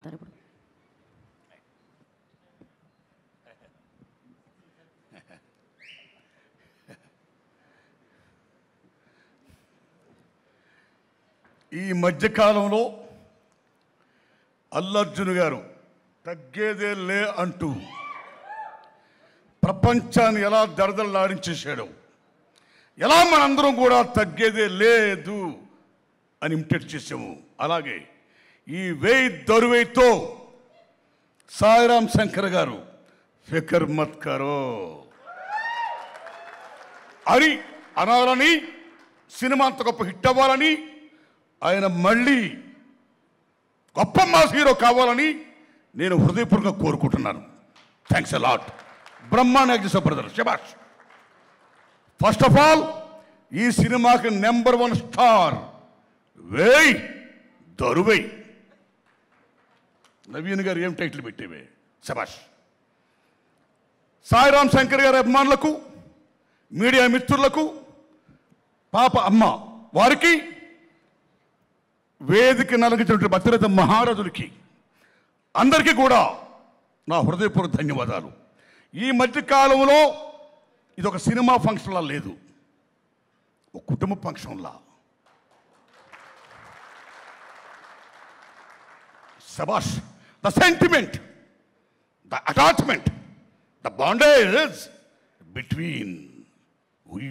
చెప్తారు ఇప్పుడు. ఈ మధ్యకాలంలో అల్లు అర్జున్ గారు తగ్గేదే లే అంటూ ప్రపంచాన్ని ఎలా దడదడలాడించేశాడు, ఎలా మనందరం కూడా తగ్గేదే లేదు అని ఇమిటేట్ చేసాము. అలాగే ఈ వేయి దరువేతో సాయిరామ్ శంకర్ గారు ఫికర్ మత్ కరో అని అనాలని, సినిమా అంత గొప్ప హిట్ అవ్వాలని, ఆయన మళ్ళీ గొప్ప మాస్ హీరో కావాలని నేను హృదయపూర్వకంగా కోరుకుంటున్నాను. Thanks a lot. Brahmanda act brother, శభాష్. ఫస్ట్ ఆఫ్ ఆల్ ఈ సినిమాకి నెంబర్ 1 స్టార్ వేయ్ దరువేయ్. నవీన్ గారు ఏం టైటిల్ పెట్టేవే, శభాష్. సాయిరామ్ శంకర్ గారి అభిమానులకు, మీడియా మిత్రులకు, పాప అమ్మ వారికి, వేదిక నలగించినటువంటి భద్రత మహారాజులకి అందరికీ కూడా నా హృదయపూర్వక ధన్యవాదాలు. ఈ మధ్యకాలంలో ఇది ఒక సినిమా ఫంక్షన్లా లేదు, ఒక కుటుంబ ఫంక్షన్లా. శబాష్. The sentiment, the attachment, the bondage between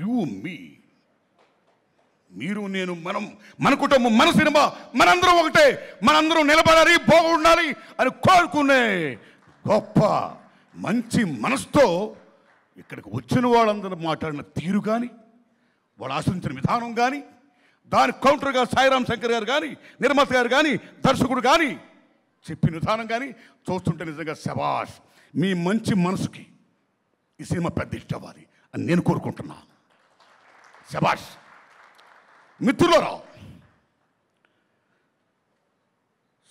you me, మీరు నేను, మనం, మన కుటుంబం, మన సినిమా, మనందరం ఒకటే, మనందరం నిలబడాలి, బాగుండాలి అని కోరుకునే గొప్ప మంచి మనసుతో ఇక్కడికి వచ్చిన వాళ్ళందరూ మాట్లాడిన తీరు కానీ, వాళ్ళు ఆశించిన విధానం కానీ, దాని కౌంటర్గా సాయిరామ్ శంకర్ గారు కానీ, నిర్మాత గారు కానీ, దర్శకుడు కానీ చెప్పిన విధానం కానీ చూస్తుంటే నిజంగా శబాష్. మీ మంచి మనసుకి ఈ సినిమా పెద్ద ఇష్టం అవ్వాలి అని నేను కోరుకుంటున్నాను. శబాష్. మిత్రులారా,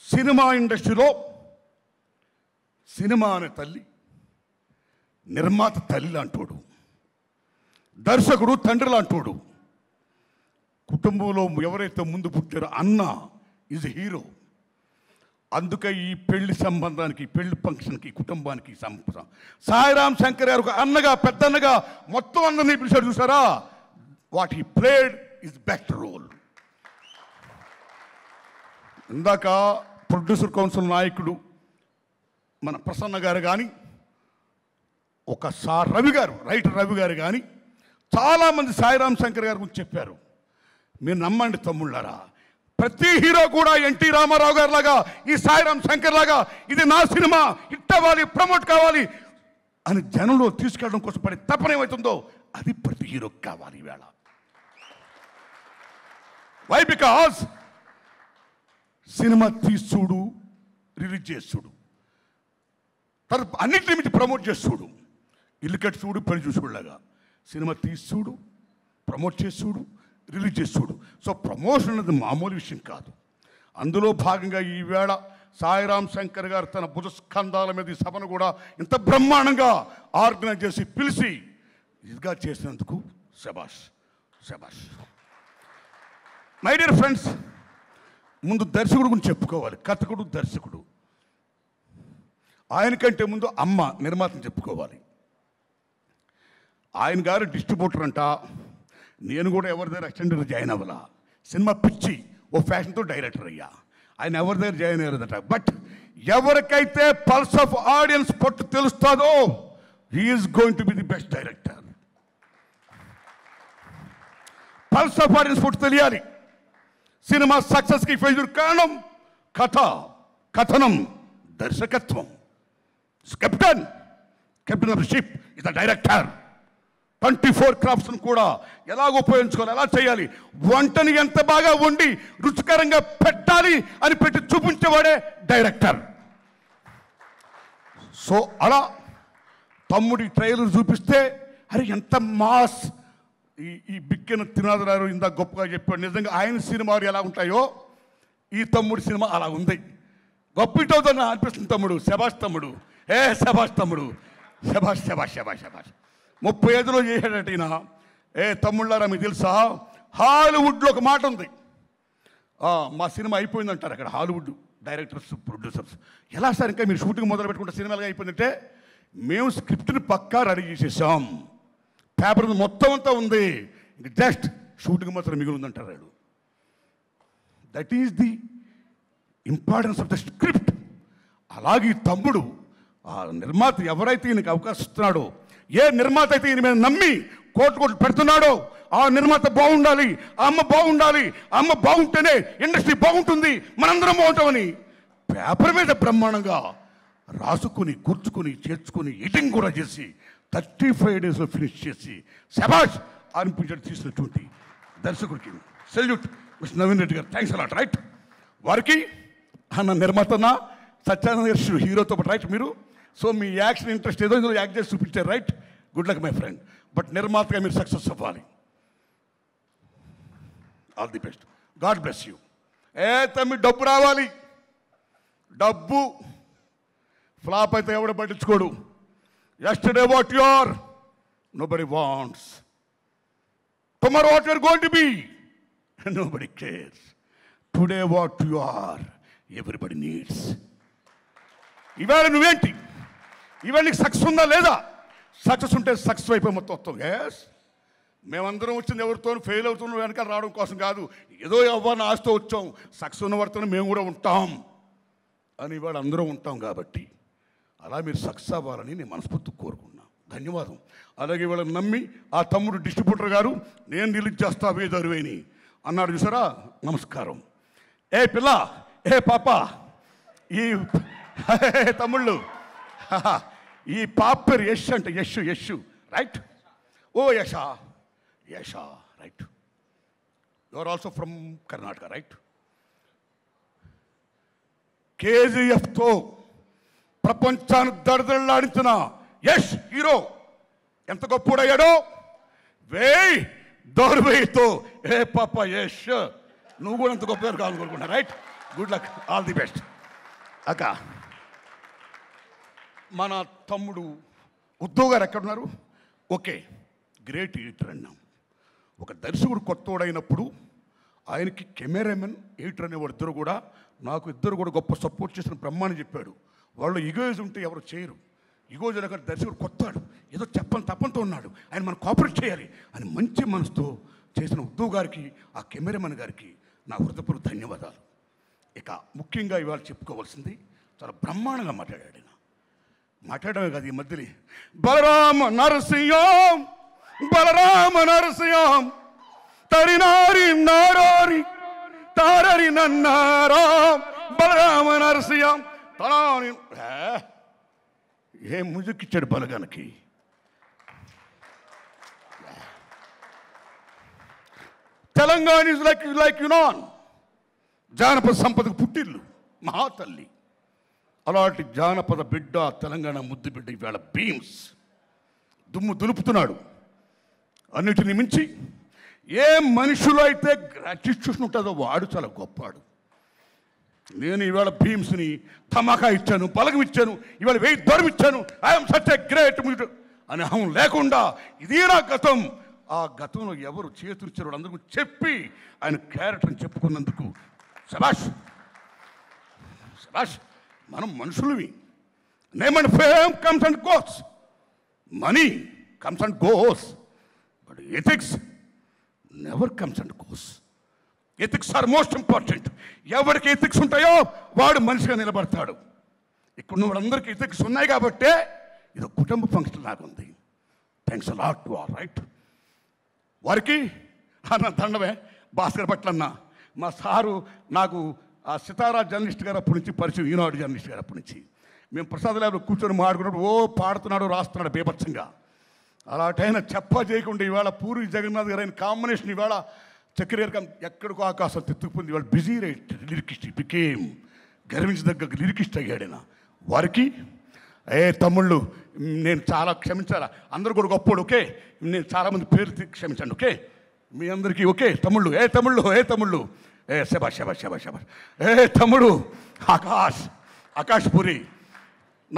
సినిమా ఇండస్ట్రీలో సినిమా అనే తల్లి, నిర్మాత తల్లి లాంటోడు, దర్శకుడు తండ్రి లాంటోడు, కుటుంబంలో ఎవరైతే ముందు పుట్టారో అన్న ఈజ్ హీరో. అందుకే ఈ పెళ్లి సంబంధానికి, పెళ్లి ఫంక్షన్కి, కుటుంబానికి సాయిరామ్ శంకర్ గారు ఒక అన్నగా, పెద్దన్నగా మొత్తం అందరినీ పిలిచాడు. చూసారా, what he played is best role. ఇందాక ప్రొడ్యూసర్ కౌన్సిల్ నాయకుడు మన ప్రసన్న గారు కానీ, ఒకసారి రవి గారు, రైటర్ రవి గారు కానీ చాలామంది సాయిరామ్ శంకర్ గారి గురించి చెప్పారు. మీరు నమ్మండి తమ్ముళ్ళారా, ప్రతి హీరో కూడా ఎన్టీ రామారావు గారు లాగా, ఈ సాయిరామ్ శంకర్ లాగా ఇది నా సినిమా, హిట్ అవ్వాలి, ప్రమోట్ కావాలి అని జనంలో తీసుకెళ్ళడం కోసం పడే తపన ఏమవుతుందో అది ప్రతి హీరోకి కావాలి ఈవేళ. వై? బికాజ్ సినిమా తీసుడు, రిలీజ్ చేసుడు, తర్వాత అన్నింటి నుంచి ప్రమోట్ చేసుడు, ఇల్లు కట్టి చూడు, పెళ్లి చూసుడులాగా సినిమా తీసుడు, ప్రమోట్ చేసుడు, రిలీజ్ చేసుడు. సో ప్రమోషన్ అనేది మామూలు విషయం కాదు. అందులో భాగంగా ఈవేళ సాయిరామ్ శంకర్ గారు తన భుజస్కంధాల మీద ఈ సభను కూడా ఇంత బ్రహ్మాండంగా ఆర్గనైజ్ చేసి పిలిచి ఇదిగా చేసినందుకు శబాష్, శబాష్. మై డియర్ ఫ్రెండ్స్, ముందు దర్శకుడు గురించి చెప్పుకోవాలి. కథకుడు, దర్శకుడు. ఆయనకంటే ముందు అమ్మ నిర్మాతను చెప్పుకోవాలి. ఆయన గారు డిస్ట్రిబ్యూటర్ అంట. నేను కూడా ఎవరి దగ్గర అసిస్టెంట్ జాయిన్ అవ్వాలా, సినిమా పిచ్చి ఓ ఫ్యాషన్తో డైరెక్టర్ అయ్యా. ఆయన ఎవరి దగ్గర జాయిన్ అయ్యారదట. బట్ ఎవరికైతే పల్స్ ఆఫ్ ఆడియన్స్ పట్టు తెలుస్తుందో he is going to be the best director. Pulse of audience పట్టు తెలియాలి. సినిమా సక్సెస్కి ఫెయిల్యూర్ కారణం కథ, కథనం, దర్శకత్వం. Captain of the ship is the director. 24 క్రాఫ్ట్స్ను కూడా ఎలా ఉపయోగించుకోవాలి, ఎలా చేయాలి, వంటని ఎంత బాగా వండి రుచికరంగా పెట్టాలి అని పెట్టి చూపించేవాడే డైరెక్టర్. సో అలా తమ్ముడి ట్రైలర్ చూపిస్తే అరే ఎంత మాస్, ఈ బిక్కెన తినాదరారు ఇంత గొప్పగా చెప్పాడు. నిజంగా ఆయన సినిమాలు ఎలా ఉంటాయో ఈ తమ్ముడి సినిమా అలా ఉంది. గొప్ప హిట్ అవుతుందని అనిపిస్తుంది తమ్ముడు. శబాష్ తమ్ముడు, శబాష్ తమ్ముడు, శబాష్ శబాష్ శబాష్ శబాష్. 35లో చేశాడట ఈయన. తమ్ముళ్ళారా, మీకు తెలుసా హాలీవుడ్లో ఒక మాట ఉంది, మా సినిమా అయిపోయిందంటారు అక్కడ హాలీవుడ్ డైరెక్టర్స్, ప్రొడ్యూసర్స్. ఎలా సార్ ఇంకా మీరు షూటింగ్ మొదలు పెట్టుకుంటే సినిమాలుగా అయిపోయిందంటే, మేము స్క్రిప్ట్ని పక్కా రెడీ చేసేసాం, పేపర్ మొత్తం అంతా ఉంది, ఇంక జస్ట్ షూటింగ్ మాత్రం మిగిలి ఉందంటారు వాళ్ళు. That is the importance of the script. అలాగే తమ్ముడు ఆ నిర్మాత ఎవరైతే ఈయనకి అవకాశం ఇస్తున్నాడో, ఏ నిర్మాత అయితే ఈయన మీద నమ్మి కోట్లు పెడుతున్నాడో, ఆ నిర్మాత బాగుండాలి, ఆ అమ్మ బాగుండాలి, ఆ అమ్మ బాగుంటేనే ఇండస్ట్రీ బాగుంటుంది, మనందరం బాగుంటామని పేపర్ మీద బ్రహ్మాండంగా రాసుకుని కూర్చుకుని చేర్చుకుని ఎడిటింగ్ కూడా చేసి 35 డేస్లో ఫినిష్ చేసి శభాష్ అనిపించడం తీసినటువంటి దర్శకుడికి సెల్యూట్ మిస్టర్ నవీన్ రెడ్డి గారు. Thanks a lot. రైట్, వారికి అన్న నిర్మాతన సత్యానంద గారు హీరోతో పాటు రైట్ మీరు. సో మీ యాక్షన్ ఇంట్రెస్ట్ ఏదో ఇందులో యాక్ట్ చేసి చూపించారు. Right, good luck my friend. But నిర్మాతగా మీరు సక్సెస్ అవ్వాలి. All the best. God bless you. తమ్మి డబ్బు రావాలి. డబ్బు ఫ్లాప్ అయితే ఎవడ పట్టించుకోడు. Yesterday what you are, nobody wants. Tomorrow what you are going to be, nobody cares. Today what you are, everybody needs. ఇవాళ నువ్వేంటి? ఇవాళ నీకు సక్సెస్ ఉందా లేదా? సక్సెస్ ఉంటే సక్సెస్ అయిపోయి మొత్తం. ఎస్, మేమందరం వచ్చింది ఎవరితో ఫెయిల్ అవుతున్నాం వెనకాల రావడం కోసం కాదు. ఏదో ఎవరిని ఆశతో వచ్చాం, సక్సెస్ ఉన్న వారితో మేము కూడా ఉంటాం అని ఇవాళ అందరం ఉంటాం. కాబట్టి అలా మీరు సక్సెస్ అవ్వాలని నేను మనస్ఫూర్తిగా కోరుకున్నాను. ధన్యవాదం. అలాగే వీళ్ళని నమ్మి ఆ తమ్ముడు డిస్ట్రిబ్యూటర్ గారు నేను రిలీజ్ చేస్తా వేదరువేని అన్నాడు చూసారా, నమస్కారం. ఏ పిల్ల, ఏ పాప, ఈ తమ్ముళ్ళు, ఈ పాప పేరు యశ్ అంటే యశ్ రైట్. ఓ యశా right. You are also from Karnataka right. కేజీఎఫ్తో ప్రపంచాన్ని దడదడలాడించిన యశ్ హీరో ఎంత గొప్పడయ్యాడో, వేయ్ దౌర్వేయితో ఏ పాప యశ్ నువ్వు కూడా ఎంత గొప్ప కావాలనుకుంటున్నా. Right, good luck, all the best. అక్క మన తమ్ముడు ఉద్ధవ్ గారు ఎక్కడున్నారు? ఓకే, గ్రేట్ ఎడిటర్ అన్నాం. ఒక దర్శకుడు కొత్తోడైనప్పుడు ఆయనకి కెమెరామెన్, ఎడిటర్ అనేవాడు ఇద్దరు కూడా గొప్ప సపోర్ట్ చేసిన బ్రహ్మాన్ని చెప్పాడు. వాళ్ళు ఇగోజ్ ఉంటే ఎవరు చేయరు. ఇగోజ్ దగ్గర దర్శకుడు కొత్తాడు, ఏదో తప్పంతో ఉన్నాడు, ఆయన మనం కోఆపరేట్ చేయాలి అని మంచి మనసుతో చేసిన ఉద్ధవ్ గారికి, ఆ కెమెరామెన్ గారికి నా హృదయపూర్వక ధన్యవాదాలు. ఇక ముఖ్యంగా ఇవాళ చెప్పుకోవాల్సింది, చాలా బ్రహ్మాండంగా మాట్లాడాడు. మాట్లాడమే కాదు, ఈ మధ్యలో బలరామ నరసింహం తరినారి నారారి తారరి నన్నారా బలరామ నరసింహం తనాని. ఏం మ్యూజిక్ ఇచ్చాడు బలగానికి. తెలంగాణ ఇస్ లైక్ యునాన్, జానపద సంపదకు పుట్టిల్లు, మహాతల్లి. అలాంటి జానపద బిడ్డ, తెలంగాణ ముద్దు బిడ్డ ఇవాళ భీమ్స్ దుమ్ము దులుపుతున్నాడు. అన్నిటిని మించి ఏ మనుషులు అయితే గ్రాటిట్యూషన్ ఉంటుందో వాడు చాలా గొప్పవాడు. నేను ఇవాళ భీమ్స్ని ధమాకా ఇచ్చాను, బలగం ఇచ్చాను, ఇవాళ 1000 దొరం ఇచ్చాను, ఐఎమ్ సచ్ ఎ గ్రేట్ అని అహం లేకుండా ఇది నా గతం. ఆ గతంలో ఎవరు చేతులిచ్చారు వాళ్ళందరూ చెప్పి ఆయన క్యారెక్టర్ని చెప్పుకున్నందుకు శభాష్. మనం మనుషులవి. Name and fame comes and goes, money comes and goes, but ethics never comes and goes. Ethics are most important. ఎవరికి ఎథిక్స్ ఉంటాయో వాడు మనిషిగా నిలబడతాడు. ఇక్కడ ఉన్న వాళ్ళందరికీ ఎథిక్స్ ఉన్నాయి కాబట్టే ఇది కుటుంబ ఫంక్షన్ లాగా ఉంది. Thanks a lot to all right. వారికి అన్న దండమే. భాస్కర్ పట్ల అన్న మా సారు నాకు ఆ సితారా జర్నలిస్ట్ గారు అప్పటి నుంచి పరిచయం, ఈనాడు జర్నలిస్ట్ గారు అప్పటి నుంచి. మేము ప్రసాద్ ల్యాబ్లో కూర్చొని మాట్లాడుకున్నప్పుడు పాడుతున్నాడు, రాస్తున్నాడు బేభత్సంగా. అలాంటైనా చేయకుండా ఇవాళ పూరి జగన్నాథ్ గారు అయిన కాంబినేషన్ ఇవాళ చక్కెర ఎక్కడికో ఆకాశం తెత్తుకుపోయింది. ఇవాళ బిజీ లిరికిస్ట్ బికేమ్ గర్వించదగ్గ లిరికిస్ట్ అయ్యాడైనా. వారికి తమ్ముళ్ళు నేను చాలా క్షమించాలా, అందరూ కూడా గొప్పోడు. ఓకే, నేను చాలామంది పేరు క్షమించండి. ఓకే, మీ అందరికీ ఓకే. తమ్ముళ్ళు తమ్ముళ్ళు శబాష్. తమ్ముడు Akash Puri.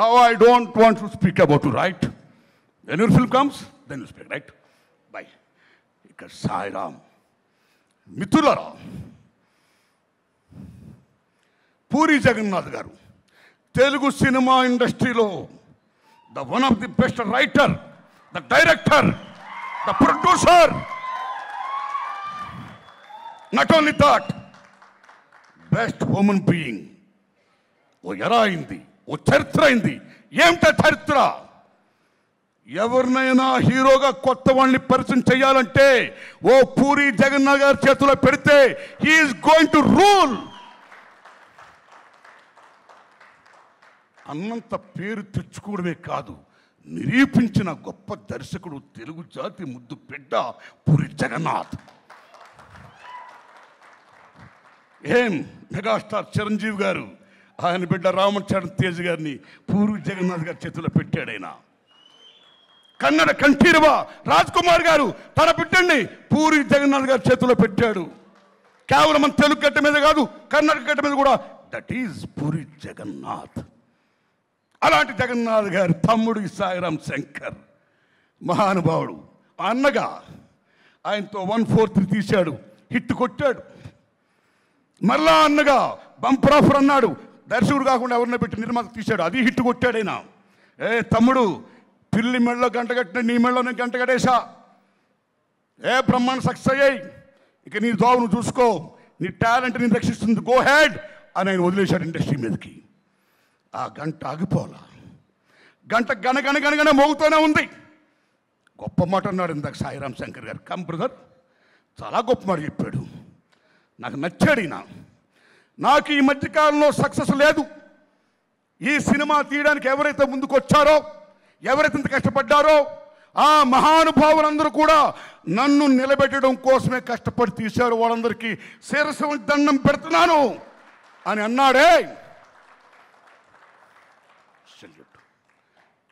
Now I don't want to speak about you right. When your film comes then you speak right. Bye. ఇక్కడ సాయిరామ్. మిత్రులారా, పూరి జగన్నాథ్ గారు తెలుగు సినిమా ఇండస్ట్రీలో the one of the best writer, the director, the producer. Not only that, best human being. ఓ era అయింది, ఓ చరిత్ర అయింది. ఏమిటా చరిత్ర? ఎవరినైనా హీరోగా కొత్త వాళ్ళని పరిచయం చేయాలంటే ఓ పూరి జగన్నాథ్ గారి చేతిలో పెడితే హీఈస్ గోయింగ్ టు రూల్. అన్నంత పేరు తెచ్చుకోవడమే కాదు, నిరూపించిన గొప్ప దర్శకుడు, తెలుగు జాతి ముద్దు బిడ్డ పూరి జగన్నాథ్. ఏం మెగాస్టార్ చిరంజీవి గారు ఆయన బిడ్డ రామచరణ్ తేజ్ గారిని పూరి జగన్నాథ్ గారి చేతిలో పెట్టాడు. ఆయన కన్నడ కంఠీరవ రాజ్ కుమార్ గారు తన బిడ్డని పూరి జగన్నాథ్ గారి చేతిలో పెట్టాడు. కేవలం మన తెలుగు గడ్డ మీద కాదు, కర్ణాటక గడ్డ మీద కూడా. That is Puri Jagannadh. అలాంటి జగన్నాథ్ గారి తమ్ముడు సాయిరాం శంకర్ మహానుభావుడు. అన్నగా ఆయనతో 143 తీశాడు, హిట్ కొట్టాడు. మరలా అన్నగా బంపర్ ఆఫర్ అన్నాడు, దర్శకుడు కాకుండా ఎవరిని పెట్టి నిర్మాత తీశాడు, అది హిట్ కొట్టాడు. ఆయన తమ్ముడు పిల్లి మెడలో గంట కట్టిన నీ మెడలో నేను గంట కట్టేశా, బ్రహ్మాండ సక్సెస్ అయ్యాయి, ఇక నీ జాబ్ నువ్వు చూసుకో, నీ టాలెంట్ నేను రక్షిస్తుంది, గో హెడ్ అని ఆయన వదిలేశాడు ఇండస్ట్రీ మీదకి. ఆ గంట ఆగిపోలా, గంట గనగనగనగన మోగుతూనే ఉంది. గొప్ప మాట అన్నాడు ఇందాక సాయిరాం శంకర్ గారు. కమ్ బ్రదర్, చాలా గొప్ప మాట చెప్పాడు, నాకు నచ్చాడు ఈయన. నాకు ఈ మధ్యకాలంలో సక్సెస్ లేదు. ఈ సినిమా తీయడానికి ఎవరైతే ముందుకు వచ్చారో, ఎవరైతే ఇంత కష్టపడ్డారో ఆ మహానుభావులందరూ కూడా నన్ను నిలబెట్టడం కోసమే కష్టపడి తీశారు. వాళ్ళందరికీ శిరస్సు దండం పెడుతున్నాను అని అన్నాడే.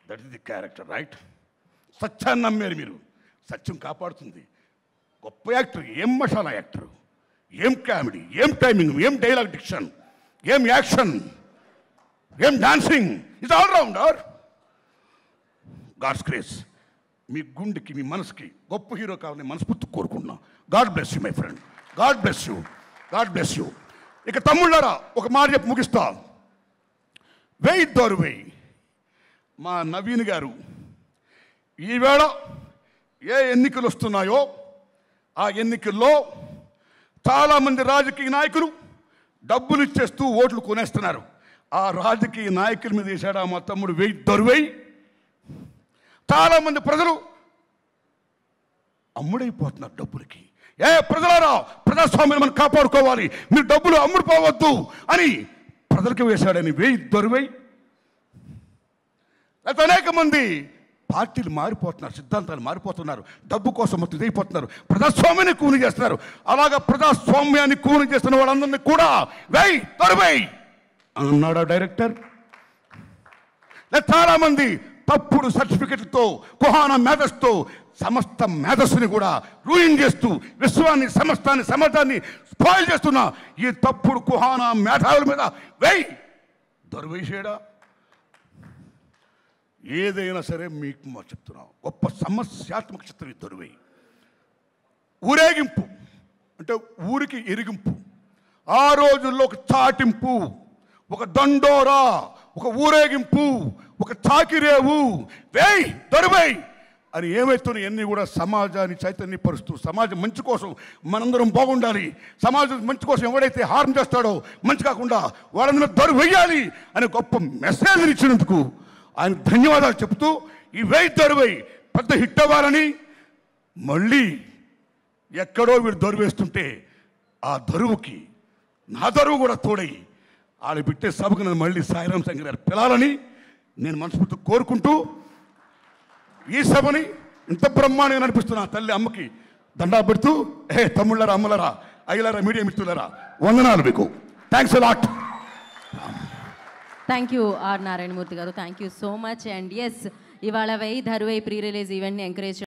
That is the character, right? సత్యాన్ని నమ్మారు మీరు, సత్యం కాపాడుతుంది. గొప్ప యాక్టర్, ఏం మసాలా యాక్టర్, ఏం కామెడీ, ఏం టైమింగ్, ఏం డైలాగ్ డిక్షన్, ఏం యాక్షన్, ఏం dancing, it's all rounder. God's grace. మీ గుండెకి, మీ మనసుకి గొప్ప హీరో కావాలని మనస్ఫూర్తి కోరుకుంటున్నా. God bless you my friend, God bless you, God bless you. ఇక తమ్ముళ్ళారా ఒక మాట చెప్పి ముగిస్తా. వెయ్యి దోరు వెయ్యి. మా నవీన్ గారు ఈవేళ ఏ ఎన్నికలు వస్తున్నాయో ఆ ఎన్నికల్లో చాలామంది రాజకీయ నాయకులు డబ్బులు ఇచ్చేస్తూ ఓట్లు కొనేస్తున్నారు. ఆ రాజకీయ నాయకుల మీద వేశాడు మా తమ్ముడు వెయ్యి దొరువై. చాలామంది ప్రజలు అమ్ముడైపోతున్నారు డబ్బులకి. ప్రజలారా, ప్రజాస్వామ్యం మనం కాపాడుకోవాలి, మీరు డబ్బులు అమ్ముడుపోవద్దు అని ప్రజలకు వేశాడని వెయ్యి దొరువై. అయితే అనేక మంది పార్టీలు మారిపోతున్నారు, సిద్ధాంతాలు మారిపోతున్నారు, డబ్బు కోసం మొత్తం ఇదైపోతున్నారు, ప్రజాస్వామ్యాన్ని కూని చేస్తున్నారు. అలాగా ప్రజాస్వామ్యాన్ని కూని చేస్తున్న వాళ్ళందరినీ కూడా వెయ్యి దొరువై అన్నాడు డైరెక్టర్. చాలామంది తప్పుడు సర్టిఫికెట్లతో, కుహానా మేధస్తో సమస్త మేధస్సుని కూడా రూయిన్ చేస్తూ విశ్వాన్ని, సమస్తాన్ని, సమాజాన్ని స్పాయిల్ చేస్తున్న ఈ తప్పుడు కుహానా మేధావుల మీద వెయ్యి దొరవేసేడా. ఏదైనా సరే మీకు చెప్తున్నాం, గొప్ప సమస్యాత్మక చిత్రం ఈ దొరువై. ఊరేగింపు అంటే ఊరికి ఎరిగింపు. ఆ రోజుల్లో ఒక చాటింపు, ఒక దండోరా, ఒక ఊరేగింపు, ఒక చాకిరేవు, వేయ్ దొరువై అని ఏమవుతున్నాయి అన్నీ కూడా సమాజాన్ని చైతన్యపరుస్తూ, సమాజం మంచి కోసం మనందరం బాగుండాలి, సమాజం మంచి కోసం ఎవడైతే హార్మ్ చేస్తాడో మంచి కాకుండా వాళ్ళందరూ దొరువేయాలి అనే గొప్ప మెసేజ్ ఇచ్చినందుకు ఆయన ధన్యవాదాలు చెబుతూ ఈ వెయ్యి దొరువై పెద్ద హిట్ అవ్వాలని, మళ్ళీ ఎక్కడో వీడు దొరువేస్తుంటే ఆ దొరువుకి నా దొరువు కూడా తోడై వాళ్ళు పెట్టే సభకు నన్ను మళ్ళీ సాయిరాం శంకర్ గారు పిలాలని నేను మనస్ఫూర్తి కోరుకుంటూ ఈ సభని ఇంత బ్రహ్మాండంగా నడిపిస్తున్నా తల్లి అమ్మకి దండా పెడుతూ, తమ్ముళ్ళరా, అమ్మలరా, అయ్యలారా, మీడియా మిత్రులరా, వందనాలు మీకు. Thanks lot. Thank you R Narayanamurthy garu, thank you so much. And yes, ఇవాళ వెయ్యి దరువై ప్రీ రిలీజ్ ఈవెంట్ని ఎంకరేజ్